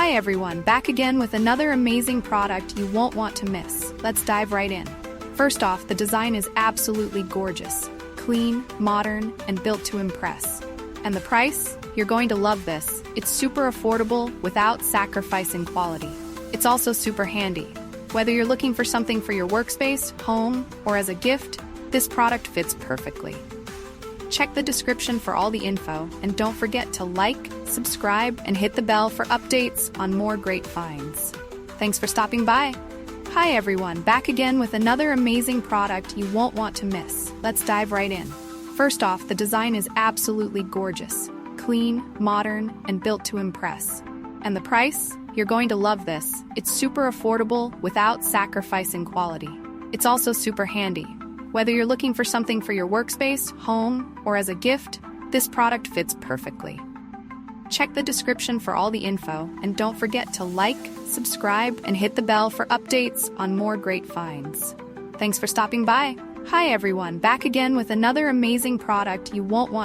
Hi everyone, back again with another amazing product you won't want to miss. Let's dive right in. First off, the design is absolutely gorgeous. Clean, modern, and built to impress. And the price? You're going to love this. It's super affordable without sacrificing quality. It's also super handy. Whether you're looking for something for your workspace, home, or as a gift, this product fits perfectly. Check the description for all the info, and don't forget to like, subscribe, and hit the bell for updates on more great finds. Thanks for stopping by. Hi everyone, back again with another amazing product you won't want to miss. Let's dive right in. First off, the design is absolutely gorgeous. Clean, modern, and built to impress. And the price? You're going to love this. It's super affordable without sacrificing quality. It's also super handy. Whether you're looking for something for your workspace, home, or as a gift, this product fits perfectly. Check the description for all the info, and don't forget to like, subscribe, and hit the bell for updates on more great finds. Thanks for stopping by. Hi everyone, back again with another amazing product you won't want